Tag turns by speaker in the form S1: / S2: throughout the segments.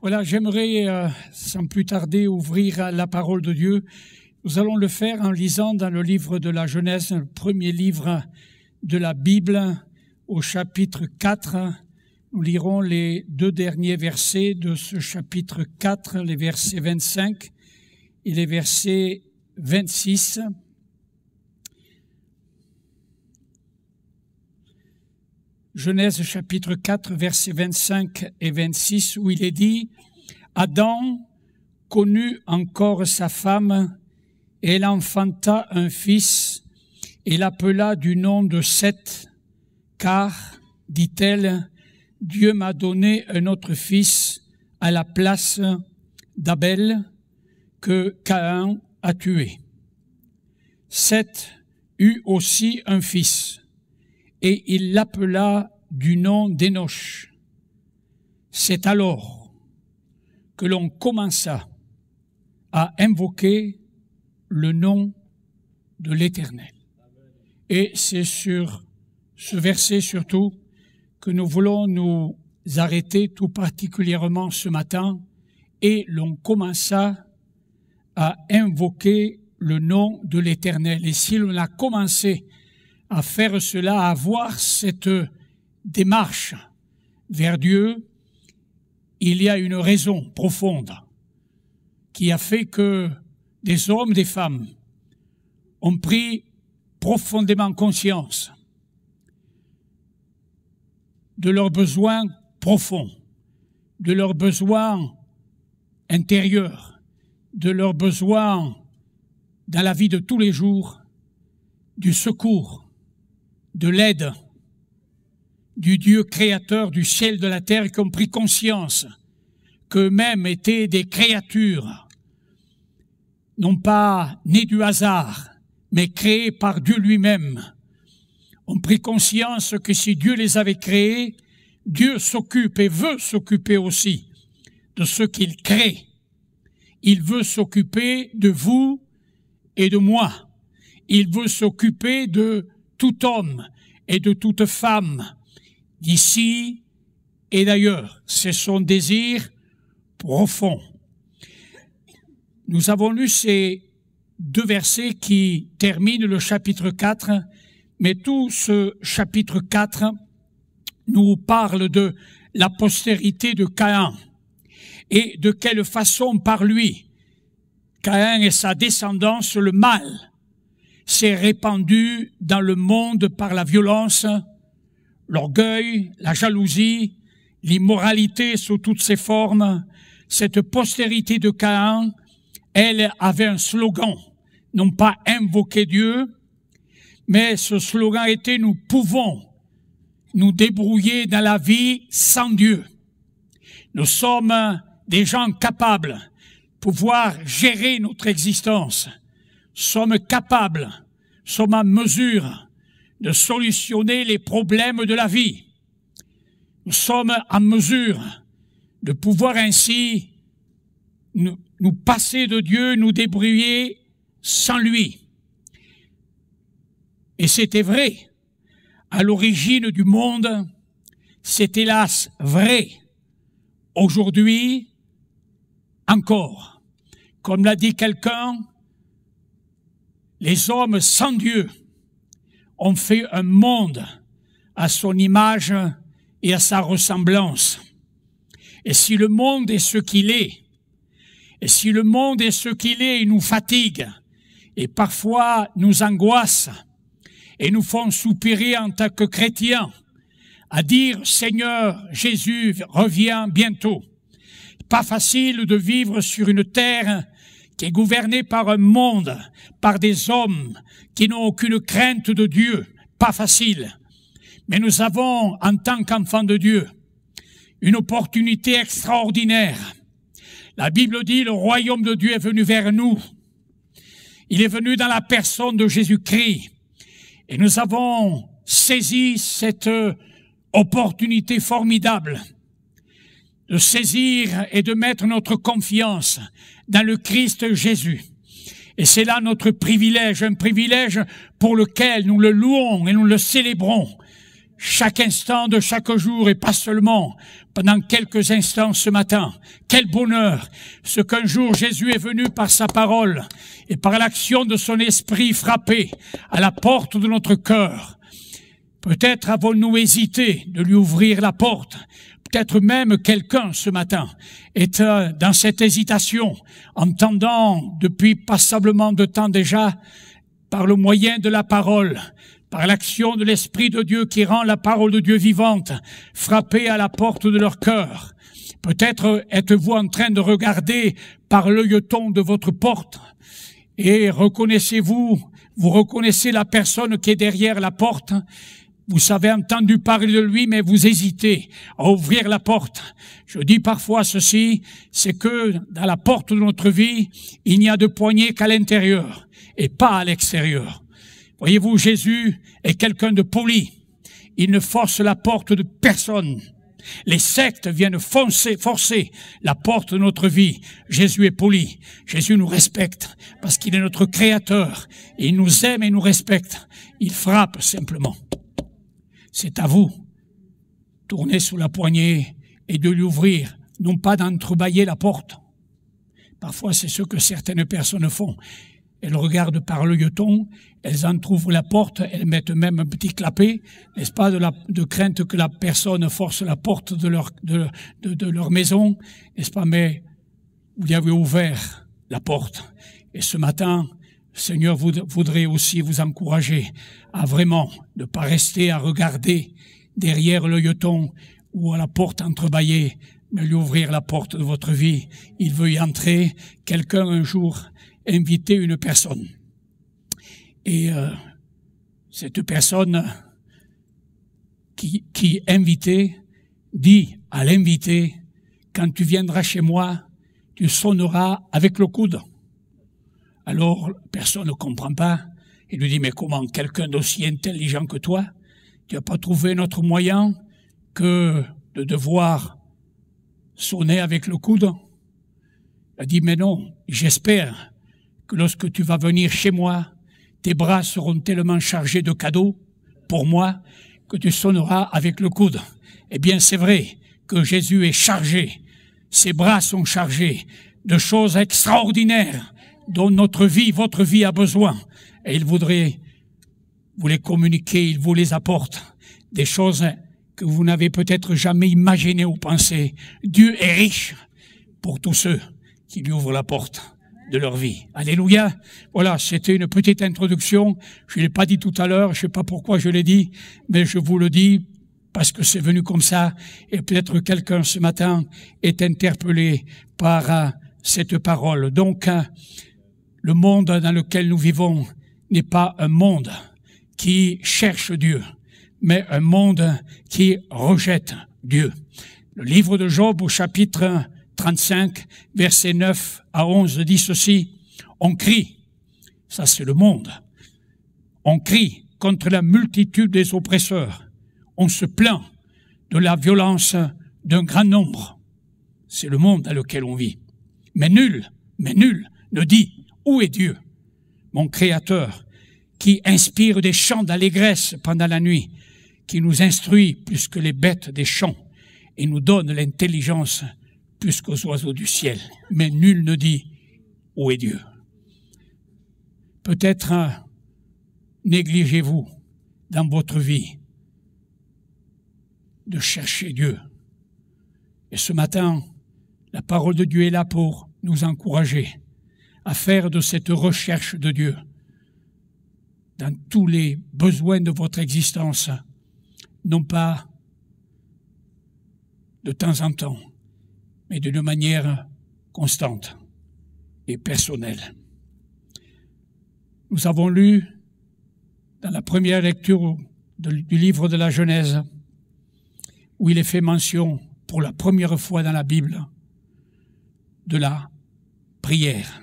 S1: Voilà, j'aimerais sans plus tarder ouvrir la parole de Dieu. Nous allons le faire en lisant dans le livre de la Genèse, le premier livre de la Bible, au chapitre 4. Nous lirons les deux derniers versets de ce chapitre 4, les versets 25 et les versets 26. Genèse chapitre 4, versets 25 et 26, où il est dit « Adam connut encore sa femme, et elle enfanta un fils, et l'appela du nom de Seth, car, dit-elle, Dieu m'a donné un autre fils à la place d'Abel que Caïn a tué. Seth eut aussi un fils, et il l'appela du nom d'Énoch. C'est alors que l'on commença à invoquer le nom de l'Éternel. Et c'est sur ce verset surtout que nous voulons nous arrêter tout particulièrement ce matin, et l'on commença à invoquer le nom de l'Éternel. Et si l'on a commencé à faire cela, à avoir cette démarche vers Dieu, il y a une raison profonde qui a fait que des hommes, des femmes ont pris profondément conscience de leurs besoins profonds, de leurs besoins intérieurs, de leurs besoins dans la vie de tous les jours, du secours, de l'aide du Dieu créateur du ciel et de la terre, qui ont pris conscience qu'eux-mêmes étaient des créatures, non pas nées du hasard, mais créées par Dieu lui-même, ont pris conscience que si Dieu les avait créés, Dieu s'occupe et veut s'occuper aussi de ce qu'il crée. Il veut s'occuper de vous et de moi. Il veut s'occuper de tout homme et de toute femme, d'ici et d'ailleurs. C'est son désir profond. Nous avons lu ces deux versets qui terminent le chapitre 4, mais tout ce chapitre 4 nous parle de la postérité de Caïn et de quelle façon par lui, Caïn et sa descendance, le mal s'est répandu dans le monde par la violence, l'orgueil, la jalousie, l'immoralité sous toutes ses formes. Cette postérité de Caïn, elle avait un slogan, non pas invoquer Dieu, mais ce slogan était « Nous pouvons nous débrouiller dans la vie sans Dieu. Nous sommes des gens capables de pouvoir gérer notre existence. Sommes capables, sommes en mesure de solutionner les problèmes de la vie. Nous sommes en mesure de pouvoir ainsi nous passer de Dieu, nous débrouiller sans lui. » Et c'était vrai. À l'origine du monde, c'est hélas vrai. Aujourd'hui, encore. Comme l'a dit quelqu'un, les hommes sans Dieu ont fait un monde à son image et à sa ressemblance. Et si le monde est ce qu'il est, et si le monde est ce qu'il est, il nous fatigue, et parfois nous angoisse, et nous font soupirer en tant que chrétiens, à dire « Seigneur Jésus, reviens bientôt ». Pas facile de vivre sur une terre qui est gouvernée par un monde, par des hommes qui n'ont aucune crainte de Dieu. Pas facile. Mais nous avons, en tant qu'enfants de Dieu, une opportunité extraordinaire. La Bible dit « Le royaume de Dieu est venu vers nous ». Il est venu dans la personne de Jésus-Christ. Et nous avons saisi cette opportunité formidable de saisir et de mettre notre confiance dans le Christ Jésus. Et c'est là notre privilège, un privilège pour lequel nous le louons et nous le célébrons. chaque instant de chaque jour et pas seulement pendant quelques instants ce matin. Quel bonheur, ce qu'un jour Jésus est venu par sa parole et par l'action de son esprit frapper à la porte de notre cœur. Peut-être avons-nous hésité de lui ouvrir la porte. Peut-être même quelqu'un ce matin est dans cette hésitation, entendant depuis passablement de temps déjà, par le moyen de la parole, par l'action de l'Esprit de Dieu qui rend la parole de Dieu vivante, frapper à la porte de leur cœur. Peut-être êtes-vous en train de regarder par l'œilleton de votre porte et vous reconnaissez la personne qui est derrière la porte. Vous avez entendu parler de lui, mais vous hésitez à ouvrir la porte. Je dis parfois ceci, c'est que dans la porte de notre vie, il n'y a de poignée qu'à l'intérieur et pas à l'extérieur. Voyez-vous, Jésus est quelqu'un de poli. Il ne force la porte de personne. Les sectes viennent forcer la porte de notre vie. Jésus est poli. Jésus nous respecte parce qu'il est notre créateur. Il nous aime et nous respecte. Il frappe simplement. C'est à vous. Tournez sous la poignée et de lui ouvrir, non pas d'entrebâiller la porte. Parfois, c'est ce que certaines personnes font. Elles regardent par l'œilleton, elles entrouvrent la porte, elles mettent même un petit clapet, n'est-ce pas, de crainte que la personne force la porte de leur maison, n'est-ce pas, mais vous y avez ouvert la porte. Et ce matin, le Seigneur voudrait aussi vous encourager à vraiment ne pas rester à regarder derrière l'œilleton ou à la porte entrebâillée, mais lui ouvrir la porte de votre vie. Il veut y entrer. Quelqu'un un jour inviter une personne. Et cette personne qui invitait dit à l'invité, quand tu viendras chez moi, tu sonneras avec le coude. Alors, personne ne comprend pas. Il lui dit, mais comment quelqu'un d'aussi intelligent que toi, tu n'as pas trouvé un autre moyen que de devoir sonner avec le coude? Il a dit, mais non, j'espère que lorsque tu vas venir chez moi, tes bras seront tellement chargés de cadeaux pour moi que tu sonneras avec le coude. Eh bien, c'est vrai que Jésus est chargé. Ses bras sont chargés de choses extraordinaires dont notre vie, votre vie a besoin. Et il voudrait vous les communiquer, il vous les apporte. Des choses que vous n'avez peut-être jamais imaginées ou pensées. Dieu est riche pour tous ceux qui lui ouvrent la porte de leur vie. Alléluia. Voilà, c'était une petite introduction. Je ne l'ai pas dit tout à l'heure, je ne sais pas pourquoi je l'ai dit, mais je vous le dis parce que c'est venu comme ça. Et peut-être quelqu'un ce matin est interpellé par cette parole. Donc, le monde dans lequel nous vivons n'est pas un monde qui cherche Dieu, mais un monde qui rejette Dieu. Le livre de Job au chapitre 35, versets 9 à 11 dit ceci, on crie, ça c'est le monde, on crie contre la multitude des oppresseurs, on se plaint de la violence d'un grand nombre. C'est le monde dans lequel on vit. Mais nul ne dit, où est Dieu, mon Créateur, qui inspire des chants d'allégresse pendant la nuit, qui nous instruit plus que les bêtes des champs et nous donne l'intelligence plus qu'aux oiseaux du ciel. Mais nul ne dit, où est Dieu? Peut-être négligez-vous dans votre vie de chercher Dieu. Et ce matin, la parole de Dieu est là pour nous encourager à faire de cette recherche de Dieu dans tous les besoins de votre existence, non pas de temps en temps, mais d'une manière constante et personnelle. Nous avons lu dans la première lecture du livre de la Genèse, où il est fait mention pour la première fois dans la Bible de la prière.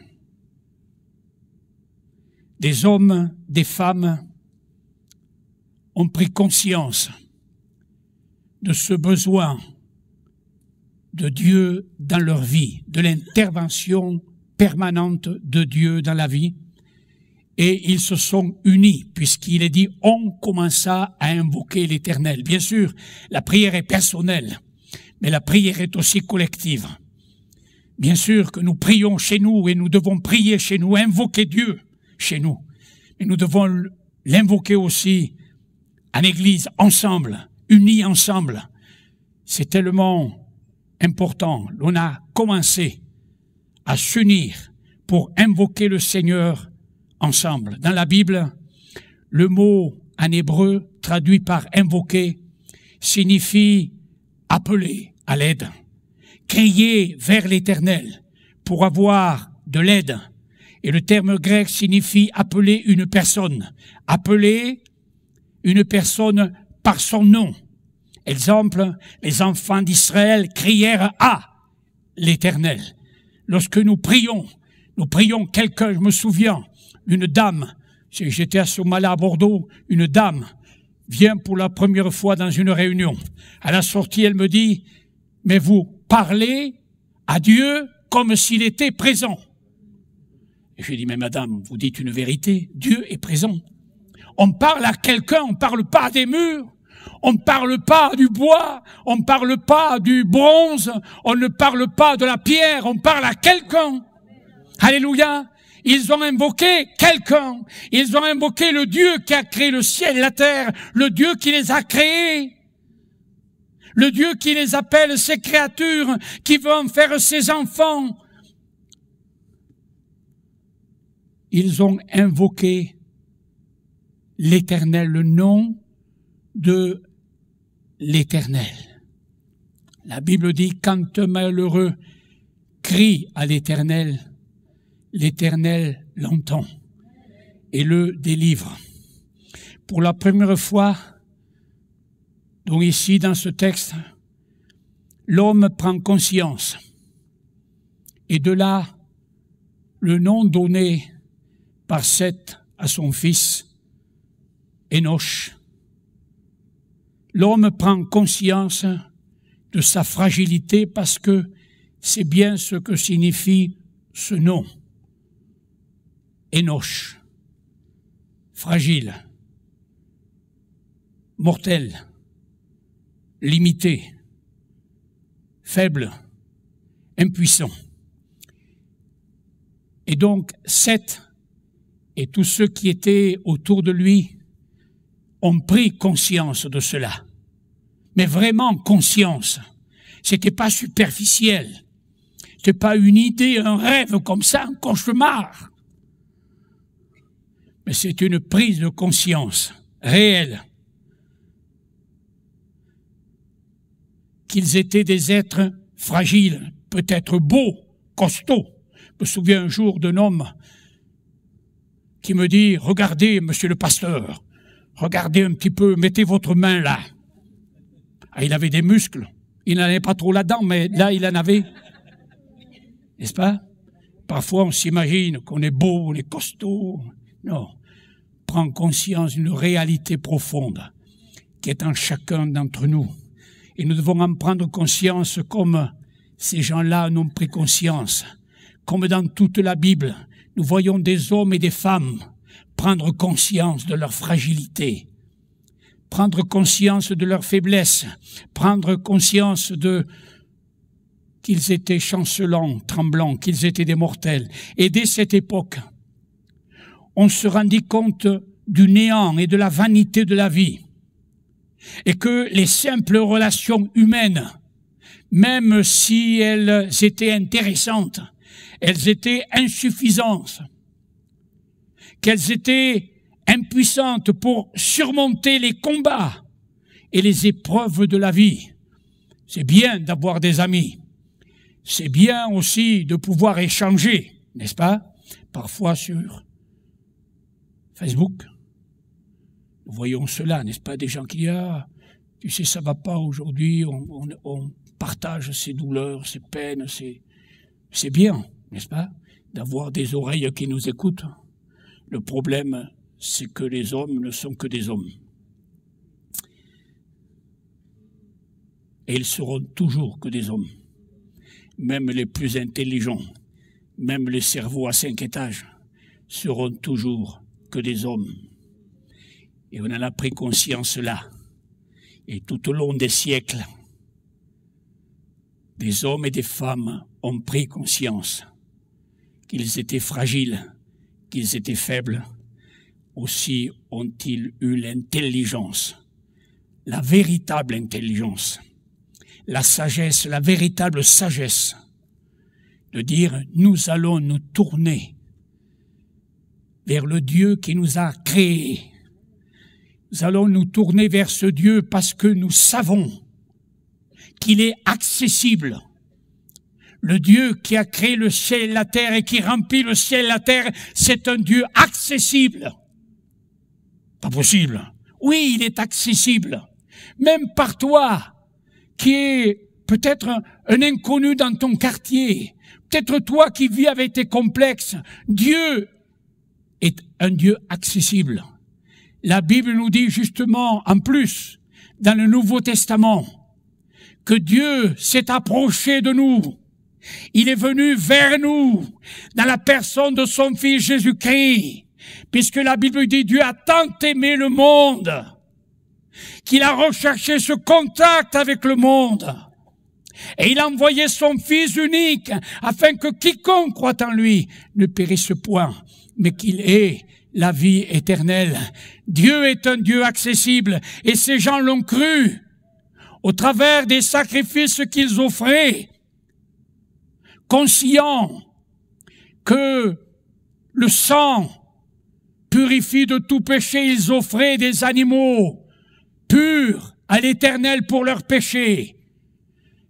S1: Des hommes, des femmes ont pris conscience de ce besoin de Dieu dans leur vie, de l'intervention permanente de Dieu dans la vie, et ils se sont unis, puisqu'il est dit, on commença à invoquer l'Éternel. Bien sûr, la prière est personnelle, mais la prière est aussi collective. Bien sûr que nous prions chez nous et nous devons prier chez nous, invoquer Dieu chez nous. Mais nous devons l'invoquer aussi en Église, ensemble, unis ensemble. C'est tellement important. On a commencé à s'unir pour invoquer le Seigneur ensemble. Dans la Bible, le mot en hébreu traduit par invoquer signifie appeler à l'aide, crier vers l'Éternel pour avoir de l'aide. Et le terme grec signifie appeler une personne par son nom. Exemple, les enfants d'Israël crièrent à l'Éternel. Lorsque nous prions quelqu'un, je me souviens, une dame, j'étais à Somala à Bordeaux, une dame vient pour la première fois dans une réunion. À la sortie, elle me dit, mais vous parlez à Dieu comme s'il était présent. Et je lui dis, mais madame, vous dites une vérité, Dieu est présent. On parle à quelqu'un, on ne parle pas des murs, on ne parle pas du bois, on ne parle pas du bronze, on ne parle pas de la pierre, on parle à quelqu'un. Alléluia. Ils ont invoqué quelqu'un. Ils ont invoqué le Dieu qui a créé le ciel et la terre, le Dieu qui les a créés, le Dieu qui les appelle ses créatures, qui veut en faire ses enfants. Ils ont invoqué l'Éternel, le nom de l'Éternel. La Bible dit, quand un malheureux crie à l'Éternel, l'Éternel l'entend et le délivre. Pour la première fois, donc ici dans ce texte, l'homme prend conscience. Et de là, le nom donné par Seth à son fils, Enoch. L'homme prend conscience de sa fragilité parce que c'est bien ce que signifie ce nom. Enoch, fragile, mortel, limité, faible, impuissant. Et donc, Seth et tous ceux qui étaient autour de lui ont pris conscience de cela. Mais vraiment conscience. C'était pas superficiel. C'était pas une idée, un rêve comme ça, un cauchemar. Mais c'est une prise de conscience réelle qu'ils étaient des êtres fragiles, peut-être beaux, costauds. Je me souviens un jour d'un homme qui me dit, regardez, monsieur le pasteur, regardez un petit peu, mettez votre main là. Ah, il avait des muscles. Il n'en avait pas trop là-dedans, mais là, il en avait. N'est-ce pas? Parfois, on s'imagine qu'on est beau, on est costaud. Non. Prends conscience d'une réalité profonde qui est en chacun d'entre nous. Et nous devons en prendre conscience comme ces gens-là en ont pris conscience. Comme dans toute la Bible, nous voyons des hommes et des femmes prendre conscience de leur fragilité, prendre conscience de leur faiblesse, prendre conscience de qu'ils étaient chancelants, tremblants, qu'ils étaient des mortels. Et dès cette époque, on se rendit compte du néant et de la vanité de la vie, et que les simples relations humaines, même si elles étaient intéressantes, elles étaient insuffisantes, qu'elles étaient impuissantes pour surmonter les combats et les épreuves de la vie. C'est bien d'avoir des amis. C'est bien aussi de pouvoir échanger, n'est-ce pas? Parfois sur Facebook, nous voyons cela, n'est-ce pas? Des gens qui disent, ah, tu sais, ça va pas aujourd'hui, on partage ses douleurs, ses peines, c'est bien, n'est-ce pas? D'avoir des oreilles qui nous écoutent. Le problème, c'est que les hommes ne sont que des hommes. Et ils seront toujours que des hommes. Même les plus intelligents, même les cerveaux à 5 étages, seront toujours que des hommes. Et on en a pris conscience là. Et tout au long des siècles, des hommes et des femmes ont pris conscience qu'ils étaient fragiles, qu'ils étaient faibles. Aussi ont-ils eu l'intelligence, la véritable intelligence, la sagesse, la véritable sagesse, de dire nous allons nous tourner vers le Dieu qui nous a créés. Nous allons nous tourner vers ce Dieu parce que nous savons qu'il est accessible. Le Dieu qui a créé le ciel et la terre et qui remplit le ciel et la terre, c'est un Dieu accessible. Pas possible. Oui, il est accessible. Même par toi, qui es peut-être un inconnu dans ton quartier, peut-être toi qui vis avec tes complexes, Dieu est un Dieu accessible. La Bible nous dit justement, en plus, dans le Nouveau Testament, que Dieu s'est approché de nous. Il est venu vers nous, dans la personne de son Fils Jésus-Christ, puisque la Bible dit Dieu a tant aimé le monde, qu'il a recherché ce contact avec le monde. Et il a envoyé son Fils unique, afin que quiconque croit en lui ne périsse point, mais qu'il ait la vie éternelle. Dieu est un Dieu accessible, et ces gens l'ont cru, au travers des sacrifices qu'ils offraient, conscients que le sang purifie de tout péché. Ils offraient des animaux purs à l'Éternel pour leurs péchés.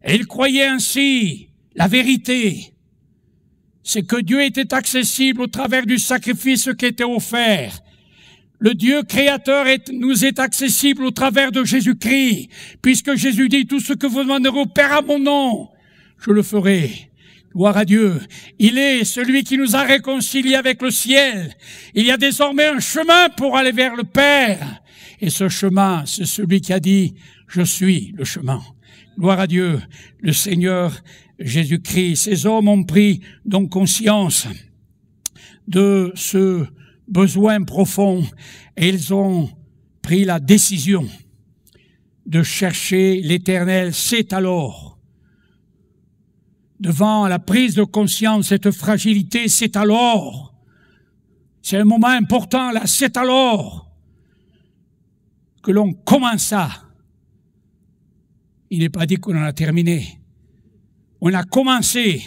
S1: Et ils croyaient ainsi la vérité, c'est que Dieu était accessible au travers du sacrifice qui était offert. Le Dieu créateur nous est accessible au travers de Jésus-Christ, puisque Jésus dit, tout ce que vous demanderez au Père à mon nom, je le ferai. Gloire à Dieu. Il est celui qui nous a réconciliés avec le ciel. Il y a désormais un chemin pour aller vers le Père. Et ce chemin, c'est celui qui a dit, je suis le chemin. Gloire à Dieu, le Seigneur Jésus-Christ. Ces hommes ont pris donc conscience de ce besoin profond et ils ont pris la décision de chercher l'Éternel. C'est alors, devant la prise de conscience de cette fragilité, c'est alors, c'est un moment important là, c'est alors que l'on commença. Il n'est pas dit qu'on en a terminé. On a commencé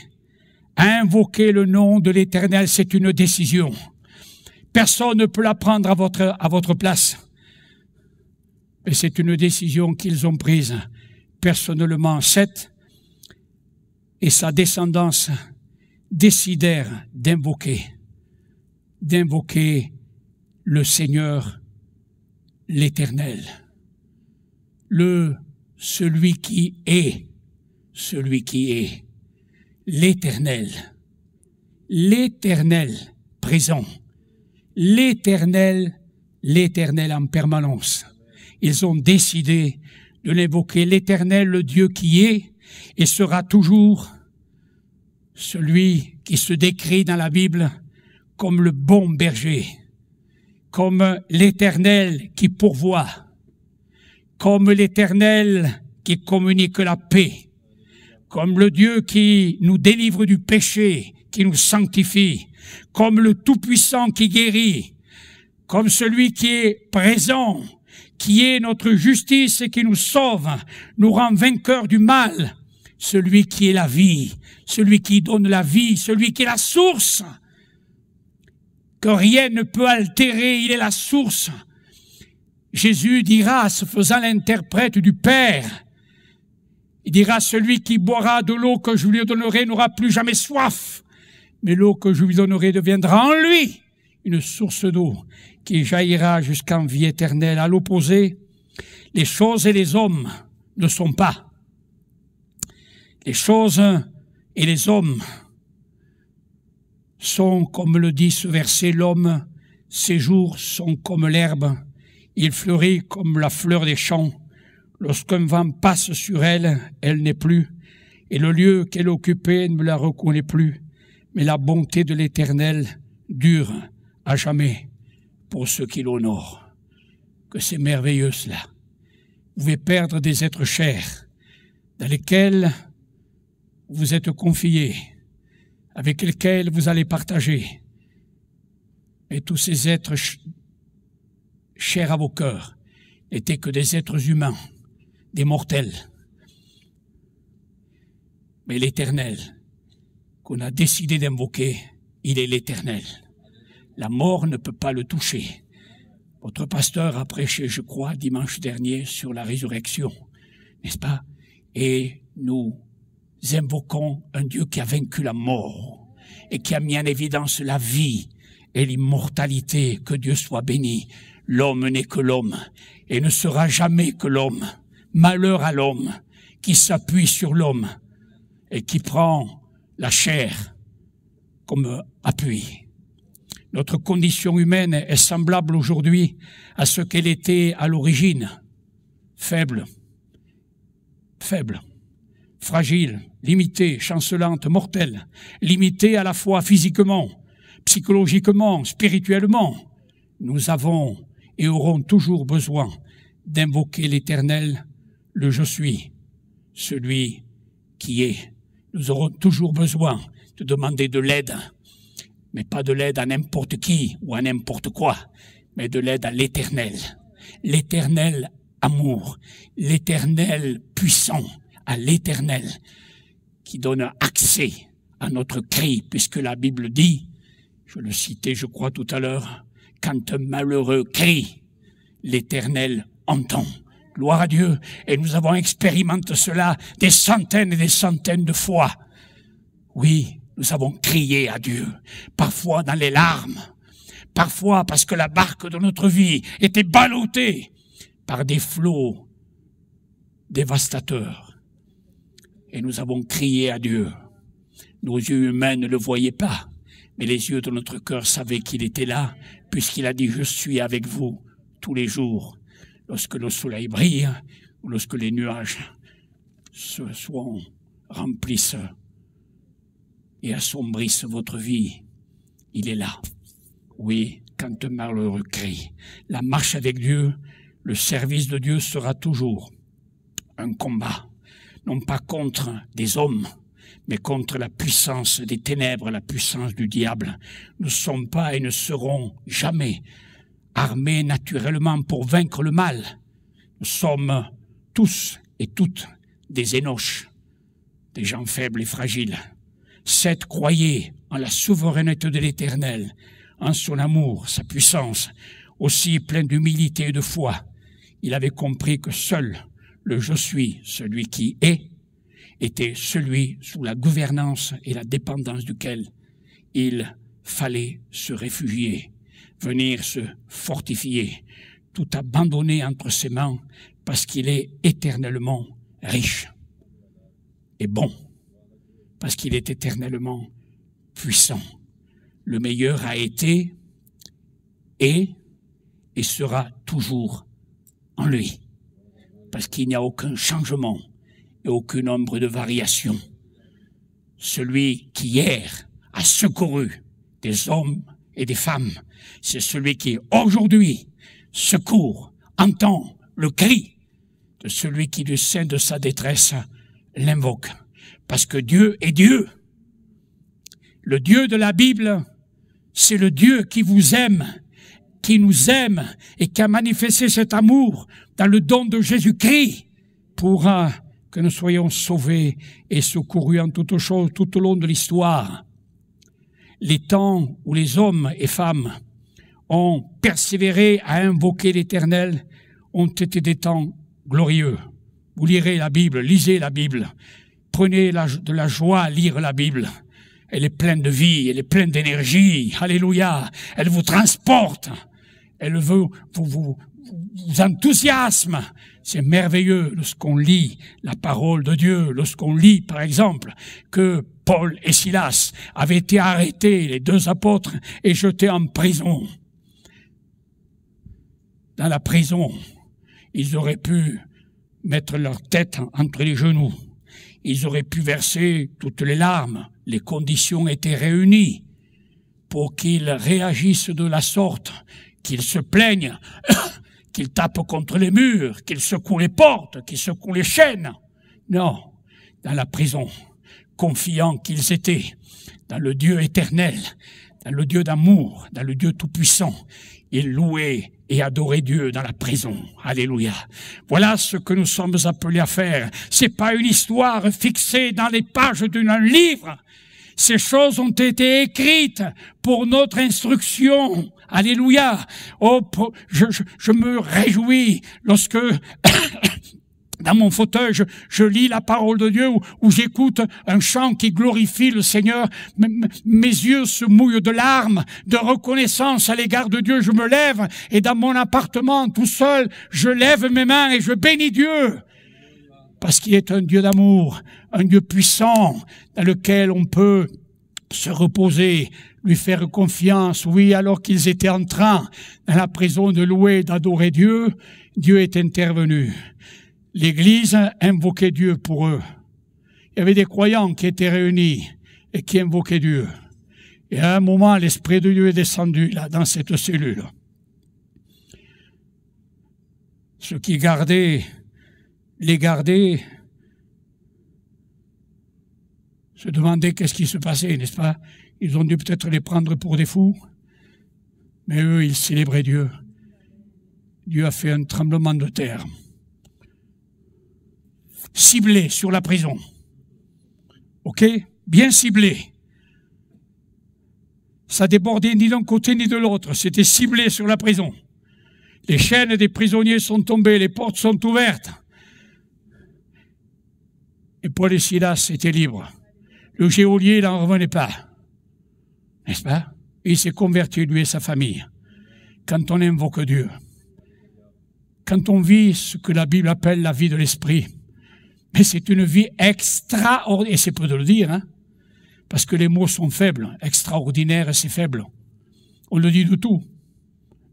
S1: à invoquer le nom de l'Éternel. C'est une décision. Personne ne peut la prendre à votre place. Mais c'est une décision qu'ils ont prise personnellement. Seth et sa descendance décidèrent d'invoquer le Seigneur, l'Éternel, celui qui est, l'Éternel présent, l'Éternel en permanence. Ils ont décidé de l'invoquer, l'Éternel, le Dieu qui est et sera toujours, celui qui se décrit dans la Bible comme le bon berger, comme l'Éternel qui pourvoit, comme l'Éternel qui communique la paix, comme le Dieu qui nous délivre du péché, qui nous sanctifie, comme le Tout-Puissant qui guérit, comme celui qui est présent, qui est notre justice et qui nous sauve, nous rend vainqueurs du mal, celui qui est la vie, celui qui donne la vie, celui qui est la source, que rien ne peut altérer, il est la source. Jésus dira, se faisant l'interprète du Père, il dira, celui qui boira de l'eau que je lui donnerai n'aura plus jamais soif, mais l'eau que je lui donnerai deviendra en lui une source d'eau qui jaillira jusqu'en vie éternelle. À l'opposé, les choses et les hommes ne sont pas. Les choses et les hommes sont, comme le dit ce verset, l'homme, ses jours sont comme l'herbe, il fleurit comme la fleur des champs. Lorsqu'un vent passe sur elle, elle n'est plus, et le lieu qu'elle occupait ne la reconnaît plus. Mais la bonté de l'Éternel dure à jamais. pour ceux qui l'honorent. Que c'est merveilleux cela. Vous pouvez perdre des êtres chers dans lesquels vous êtes confiés, avec lesquels vous allez partager. Et tous ces êtres chers à vos cœurs n'étaient que des êtres humains, des mortels. Mais l'Éternel qu'on a décidé d'invoquer, il est l'Éternel. La mort ne peut pas le toucher. Votre pasteur a prêché, je crois, dimanche dernier sur la résurrection, n'est-ce pas? Et nous invoquons un Dieu qui a vaincu la mort et qui a mis en évidence la vie et l'immortalité. Que Dieu soit béni. L'homme n'est que l'homme et ne sera jamais que l'homme. Malheur à l'homme qui s'appuie sur l'homme et qui prend la chair comme appui. Notre condition humaine est semblable aujourd'hui à ce qu'elle était à l'origine. Faible, fragile, limitée, chancelante, mortelle, limitée à la fois physiquement, psychologiquement, spirituellement. Nous avons et aurons toujours besoin d'invoquer l'Éternel, le Je suis, celui qui est. Nous aurons toujours besoin de demander de l'aide, mais pas de l'aide à n'importe qui ou à n'importe quoi, mais de l'aide à l'Éternel. L'Éternel amour, l'Éternel puissant, à l'Éternel qui donne accès à notre cri, puisque la Bible dit, je le citais je crois tout à l'heure, quand un malheureux crie, l'Éternel entend. Gloire à Dieu. Et nous avons expérimenté cela des centaines et des centaines de fois. Oui, nous avons crié à Dieu, parfois dans les larmes, parfois parce que la barque de notre vie était ballottée par des flots dévastateurs. Et nous avons crié à Dieu. Nos yeux humains ne le voyaient pas, mais les yeux de notre cœur savaient qu'il était là, puisqu'il a dit « Je suis avec vous tous les jours ». Lorsque le soleil brille, ou lorsque les nuages remplissent et assombrissent votre vie, il est là. Oui, quand un malheureux crie. La marche avec Dieu, le service de Dieu sera toujours un combat, non pas contre des hommes, mais contre la puissance des ténèbres, la puissance du diable. Nous ne sommes pas et ne serons jamais armés naturellement pour vaincre le mal. Nous sommes tous et toutes des énoches, des gens faibles et fragiles. Seth croyait en la souveraineté de l'Éternel, en son amour, sa puissance, aussi plein d'humilité et de foi. Il avait compris que seul le « Je suis », celui qui est, était celui sous la gouvernance et la dépendance duquel il fallait se réfugier, venir se fortifier, tout abandonner entre ses mains parce qu'il est éternellement riche et bon, parce qu'il est éternellement puissant. Le meilleur a été, est et sera toujours en lui, parce qu'il n'y a aucun changement et aucune ombre de variation. Celui qui hier a secouru des hommes et des femmes, c'est celui qui aujourd'hui secourt, entend le cri de celui qui du sein de sa détresse l'invoque. Parce que Dieu est Dieu. Le Dieu de la Bible, c'est le Dieu qui vous aime, qui nous aime et qui a manifesté cet amour dans le don de Jésus-Christ pour que nous soyons sauvés et secourus en toutes choses tout au long de l'histoire. Les temps où les hommes et femmes ont persévéré à invoquer l'Éternel ont été des temps glorieux. Vous lirez la Bible, lisez la Bible, prenez de la joie à lire la Bible. Elle est pleine de vie, elle est pleine d'énergie. Alléluia. Elle vous transporte. Elle vous enthousiasme. C'est merveilleux lorsqu'on lit la parole de Dieu, lorsqu'on lit, par exemple, que Paul et Silas avaient été arrêtés, les deux apôtres, et jetés en prison. Dans la prison, ils auraient pu mettre leur tête entre les genoux. Ils auraient pu verser toutes les larmes. Les conditions étaient réunies pour qu'ils réagissent de la sorte. qu'ils se plaignent, qu'ils tapent contre les murs, qu'ils secouent les portes, qu'ils secouent les chaînes. Non, dans la prison, confiant qu'ils étaient dans le Dieu éternel, dans le Dieu d'amour, dans le Dieu tout-puissant, ils louaient et adoraient Dieu dans la prison. Alléluia. Voilà ce que nous sommes appelés à faire. C'est pas une histoire fixée dans les pages d'un livre. Ces choses ont été écrites pour notre instruction. Alléluia. Oh, je me réjouis lorsque dans mon fauteuil, je lis la parole de Dieu ou j'écoute un chant qui glorifie le Seigneur. Mes yeux se mouillent de larmes, de reconnaissance à l'égard de Dieu. Je me lève et dans mon appartement, tout seul, je lève mes mains et je bénis Dieu. Parce qu'il est un Dieu d'amour, un Dieu puissant dans lequel on peut se reposer, lui faire confiance. Oui, alors qu'ils étaient en train, dans la prison, de louer, d'adorer Dieu, Dieu est intervenu. L'Église invoquait Dieu pour eux. Il y avait des croyants qui étaient réunis et qui invoquaient Dieu. Et à un moment, l'Esprit de Dieu est descendu là, dans cette cellule. Ceux qui les gardaient, se demandaient qu'est-ce qui se passait, n'est-ce pas? Ils ont dû peut-être les prendre pour des fous, mais eux, ils célébraient Dieu. Dieu a fait un tremblement de terre. Ciblé sur la prison. Ok? Bien ciblé. Ça débordait ni d'un côté ni de l'autre. C'était ciblé sur la prison. Les chaînes des prisonniers sont tombées, les portes sont ouvertes. Et Paul et Silas étaient libres. Le geôlier n'en revenait pas. N'est-ce pas? Il s'est converti, lui et sa famille. Quand on invoque Dieu, quand on vit ce que la Bible appelle la vie de l'esprit, mais c'est une vie extraordinaire, et c'est peu de le dire, hein, parce que les mots sont faibles. Extraordinaire, c'est faible. On le dit de tout,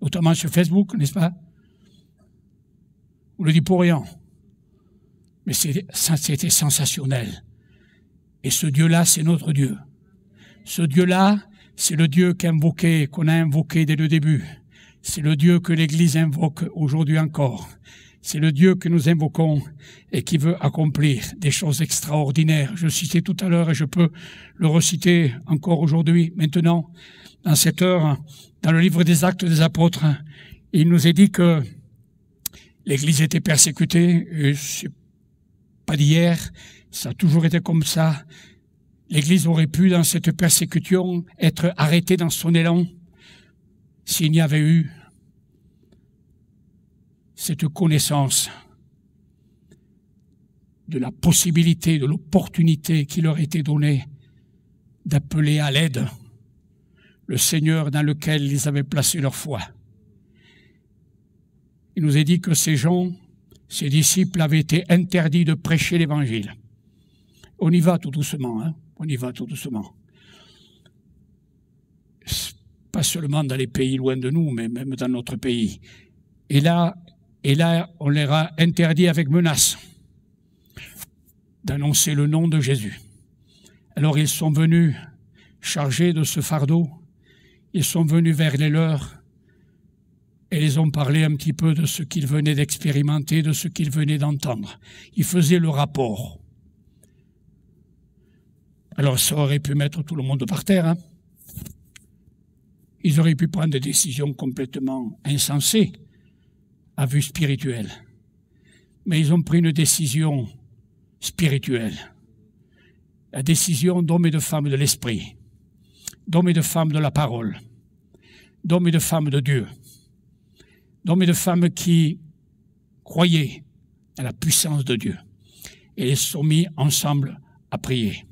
S1: notamment sur Facebook, n'est-ce pas? On le dit pour rien. Mais c'était sensationnel. Et ce Dieu-là, c'est notre Dieu. Ce Dieu-là, c'est le Dieu qu'on a invoqué dès le début. C'est le Dieu que l'Église invoque aujourd'hui encore. C'est le Dieu que nous invoquons et qui veut accomplir des choses extraordinaires. Je le citais tout à l'heure et je peux le reciter encore aujourd'hui, maintenant, dans cette heure, dans le livre des Actes des Apôtres. Il nous est dit que l'Église était persécutée, et c'est pas d'hier, ça a toujours été comme ça. L'Église aurait pu, dans cette persécution, être arrêtée dans son élan s'il n'y avait eu cette connaissance de la possibilité, de l'opportunité qui leur était donnée d'appeler à l'aide le Seigneur dans lequel ils avaient placé leur foi. Il nous est dit que ces gens, ces disciples, avaient été interdits de prêcher l'Évangile. On y va tout doucement, hein? On y va tout doucement. Pas seulement dans les pays loin de nous, mais même dans notre pays. Et là, on leur a interdit avec menace d'annoncer le nom de Jésus. Alors ils sont venus chargés de ce fardeau, ils sont venus vers les leurs et ils ont parlé un petit peu de ce qu'ils venaient d'expérimenter, de ce qu'ils venaient d'entendre. Ils faisaient le rapport. Alors ça aurait pu mettre tout le monde par terre, hein. Ils auraient pu prendre des décisions complètement insensées à vue spirituelle. Mais ils ont pris une décision spirituelle. La décision d'hommes et de femmes de l'esprit, d'hommes et de femmes de la parole, d'hommes et de femmes de Dieu, d'hommes et de femmes qui croyaient à la puissance de Dieu. Et ils se sont mis ensemble à prier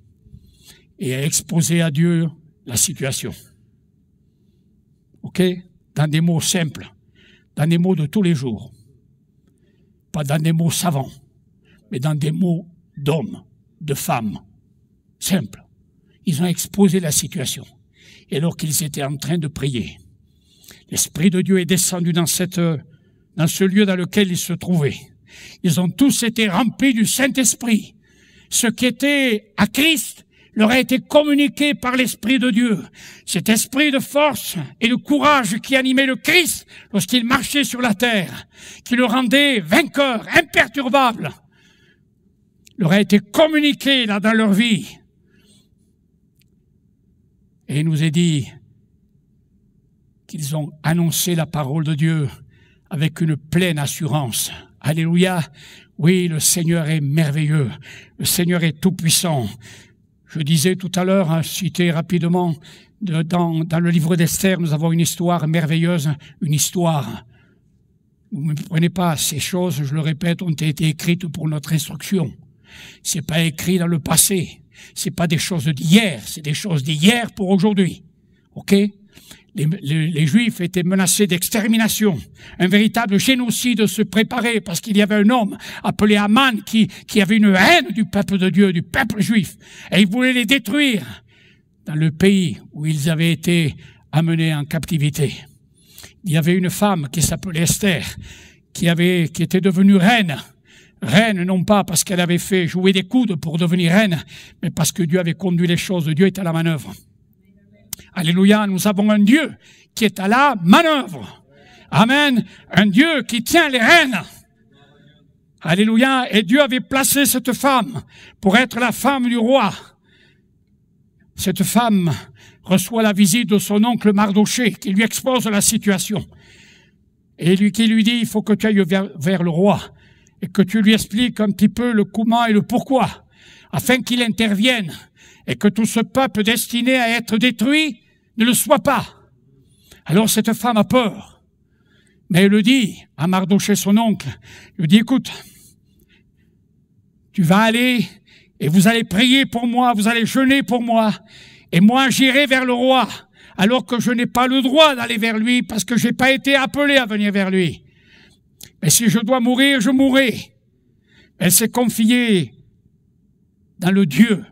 S1: et à exposer à Dieu la situation. Ok? Dans des mots simples, dans des mots de tous les jours. Pas dans des mots savants, mais dans des mots d'hommes, de femmes, simples. Ils ont exposé la situation. Et alors qu'ils étaient en train de prier, l'Esprit de Dieu est descendu dans ce lieu dans lequel ils se trouvaient. Ils ont tous été remplis du Saint-Esprit. Ceux qui étaient à Christ, leur a été communiqué par l'Esprit de Dieu. Cet esprit de force et de courage qui animait le Christ lorsqu'il marchait sur la terre, qui le rendait vainqueur, imperturbable, leur a été communiqué là dans leur vie. Et il nous est dit qu'ils ont annoncé la parole de Dieu avec une pleine assurance. Alléluia. Oui, le Seigneur est merveilleux. Le Seigneur est tout-puissant. Je disais tout à l'heure, cité rapidement, dans le livre d'Esther, nous avons une histoire merveilleuse, une histoire. Vous ne me prenez pas, ces choses, je le répète, ont été écrites pour notre instruction. C'est pas écrit dans le passé. C'est pas des choses d'hier, c'est des choses d'hier pour aujourd'hui. Ok? Les Juifs étaient menacés d'extermination. Un véritable génocide se préparait parce qu'il y avait un homme appelé Aman qui avait une haine du peuple de Dieu, du peuple juif. Et il voulait les détruire dans le pays où ils avaient été amenés en captivité. Il y avait une femme qui s'appelait Esther, qui était devenue reine. Reine, non pas parce qu'elle avait fait jouer des coudes pour devenir reine, mais parce que Dieu avait conduit les choses. Dieu est à la manœuvre. Alléluia, nous avons un Dieu qui est à la manœuvre. Amen. Un Dieu qui tient les rênes. Alléluia. Et Dieu avait placé cette femme pour être la femme du roi. Cette femme reçoit la visite de son oncle Mardoché qui lui expose la situation. Et qui lui dit, il faut que tu ailles vers le roi et que tu lui expliques un petit peu le comment et le pourquoi, afin qu'il intervienne et que tout ce peuple destiné à être détruit ne le soit pas. Alors cette femme a peur. Mais elle le dit à Mardoché, son oncle. Il lui dit, écoute, tu vas aller et vous allez prier pour moi, vous allez jeûner pour moi, et moi j'irai vers le roi, alors que je n'ai pas le droit d'aller vers lui, parce que je n'ai pas été appelé à venir vers lui. Mais si je dois mourir, je mourrai. Elle s'est confiée dans le Dieu,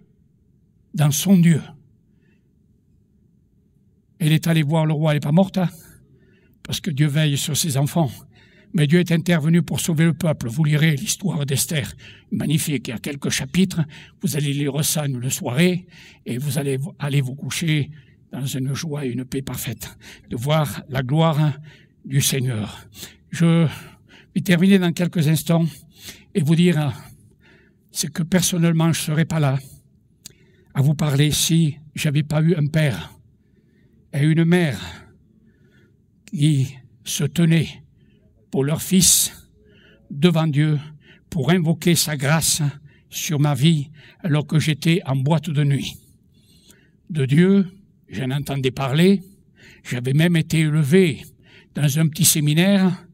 S1: dans son Dieu. Elle est allée voir le roi, elle n'est pas morte, hein, parce que Dieu veille sur ses enfants. Mais Dieu est intervenu pour sauver le peuple. Vous lirez l'histoire d'Esther, magnifique, il y a quelques chapitres. Vous allez lire ça une soirée et vous allez aller vous coucher dans une joie et une paix parfaite, de voir la gloire du Seigneur. Je vais terminer dans quelques instants et vous dire ce que personnellement je ne serais pas là à vous parler si j'avais pas eu un père et une mère qui se tenaient pour leur fils devant Dieu pour invoquer sa grâce sur ma vie alors que j'étais en boîte de nuit. De Dieu, j'en entendais parler, j'avais même été élevé dans un petit séminaire,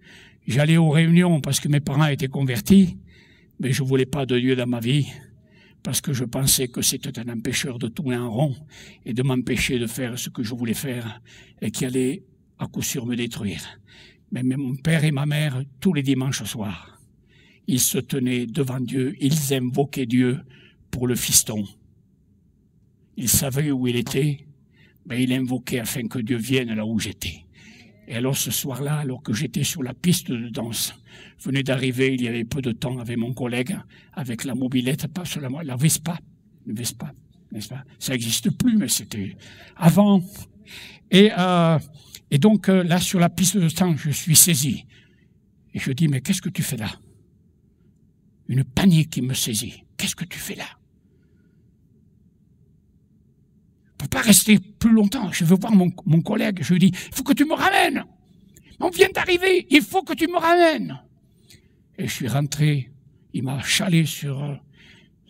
S1: j'allais aux réunions parce que mes parents étaient convertis, mais je ne voulais pas de Dieu dans ma vie parce que je pensais que c'était un empêcheur de tourner en rond et de m'empêcher de faire ce que je voulais faire et qui allait à coup sûr me détruire. Mais mon père et ma mère, tous les dimanches soirs, ils se tenaient devant Dieu, ils invoquaient Dieu pour le fiston. Ils savaient où il était, mais ils invoquaient afin que Dieu vienne là où j'étais. Et alors ce soir-là, alors que j'étais sur la piste de danse, je venais d'arriver, il y avait peu de temps, avec mon collègue, avec la mobilette, pas seulement la Vespa, n'est-ce pas? Ça n'existe plus, mais c'était avant. Et donc là, sur la piste de danse, je suis saisi. Et je dis, mais qu'est-ce que tu fais là? Une panique qui me saisit. Qu'est-ce que tu fais là? Je ne peux pas rester plus longtemps. Je veux voir mon collègue. Je lui dis, il faut que tu me ramènes. On vient d'arriver, il faut que tu me ramènes. Et je suis rentré. Il m'a chalé sur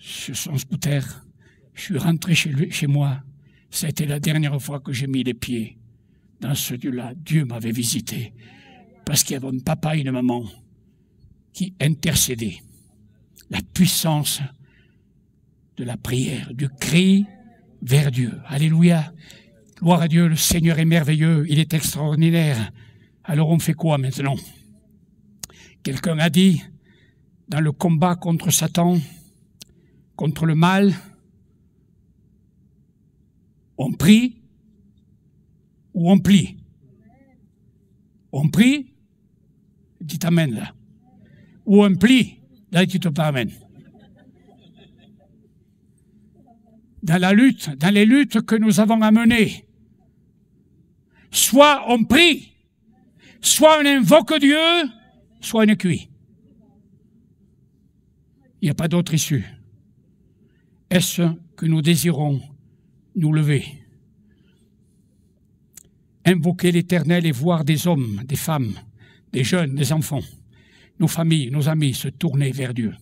S1: son scooter. Je suis rentré chez moi. Ça a été la dernière fois que j'ai mis les pieds dans ce Dieu-là. Dieu m'avait visité. Parce qu'il y avait un papa et une maman qui intercédaient. La puissance de la prière, du cri vers Dieu. Alléluia. Gloire à Dieu, le Seigneur est merveilleux, il est extraordinaire. Alors on fait quoi maintenant? Quelqu'un a dit, dans le combat contre Satan, contre le mal, on prie ou on plie? On prie, dites amen là. Ou on plie, là dites pas amen. dans la lutte, dans les luttes que nous avons à mener. Soit on prie, soit on invoque Dieu, soit on est cuit. Il n'y a pas d'autre issue. Est-ce que nous désirons nous lever, invoquer l'Éternel et voir des hommes, des femmes, des jeunes, des enfants, nos familles, nos amis se tourner vers Dieu?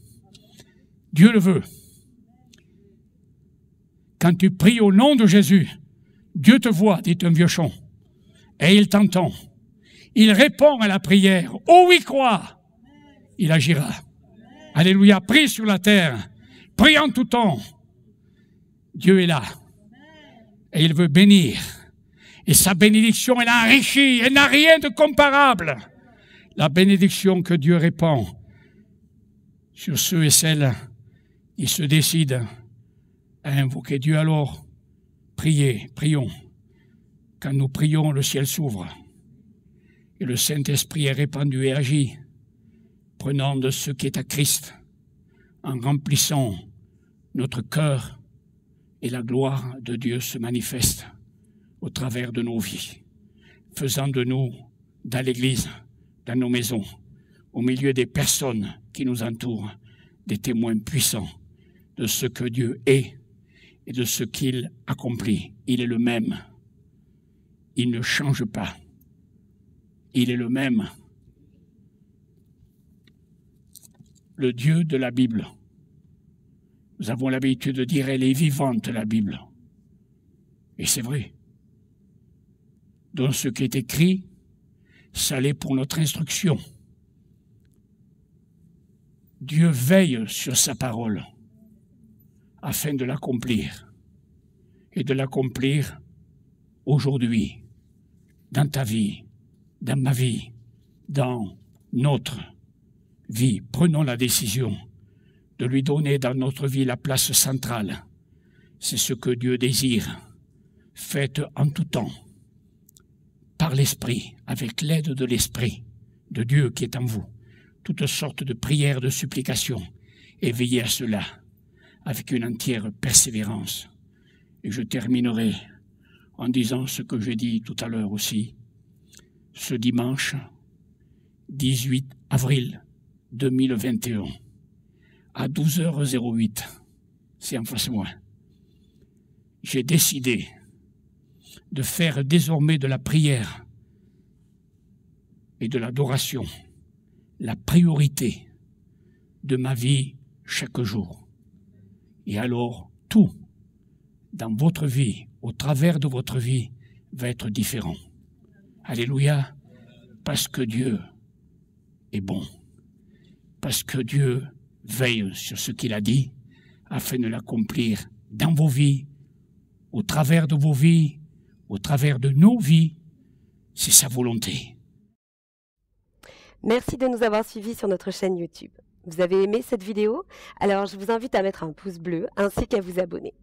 S1: Dieu le veut. Quand tu pries au nom de Jésus, Dieu te voit, dit un vieux chant, et il t'entend. Il répond à la prière. Oh oui, crois, il agira. Alléluia, prie sur la terre, prie en tout temps. Dieu est là, et il veut bénir. Et sa bénédiction, elle enrichit, elle n'a rien de comparable. La bénédiction que Dieu répand sur ceux et celles qui se décident à invoquer Dieu. Alors, prions. Quand nous prions, le ciel s'ouvre et le Saint-Esprit est répandu et agit, prenant de ce qui est à Christ, en remplissant notre cœur, et la gloire de Dieu se manifeste au travers de nos vies, faisant de nous, dans l'Église, dans nos maisons, au milieu des personnes qui nous entourent, des témoins puissants de ce que Dieu est et de ce qu'il accomplit. Il est le même. Il ne change pas. Il est le même. Le Dieu de la Bible. Nous avons l'habitude de dire, elle est vivante, la Bible. Et c'est vrai. Dans ce qui est écrit, ça l'est pour notre instruction. Dieu veille sur sa parole afin de l'accomplir. Et de l'accomplir aujourd'hui, dans ta vie, dans ma vie, dans notre vie. Prenons la décision de lui donner dans notre vie la place centrale. C'est ce que Dieu désire. Faites en tout temps, par l'Esprit, avec l'aide de l'Esprit de Dieu qui est en vous, toutes sortes de prières, de supplications, et veillez à cela avec une entière persévérance. Et je terminerai en disant ce que j'ai dit tout à l'heure aussi. Ce dimanche 18 avril 2021, à 12h08, c'est en face de moi, j'ai décidé de faire désormais de la prière et de l'adoration la priorité de ma vie chaque jour. Et alors, tout dans votre vie, au travers de votre vie, va être différent. Alléluia, parce que Dieu est bon, parce que Dieu veille sur ce qu'il a dit, afin de l'accomplir dans vos vies, au travers de vos vies, au travers de nos vies. C'est sa volonté.
S2: Merci de nous avoir suivis sur notre chaîne YouTube. Vous avez aimé cette vidéo? Alors je vous invite à mettre un pouce bleu ainsi qu'à vous abonner.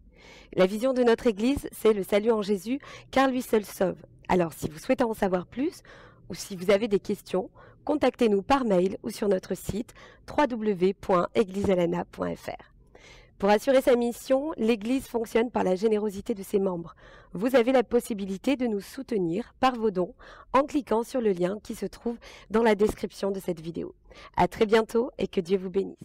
S2: La vision de notre Église, c'est le salut en Jésus, car lui seul sauve. Alors si vous souhaitez en savoir plus, ou si vous avez des questions, contactez-nous par mail ou sur notre site www.eglisealana.fr. Pour assurer sa mission, l'Église fonctionne par la générosité de ses membres. Vous avez la possibilité de nous soutenir par vos dons en cliquant sur le lien qui se trouve dans la description de cette vidéo. À très bientôt et que Dieu vous bénisse.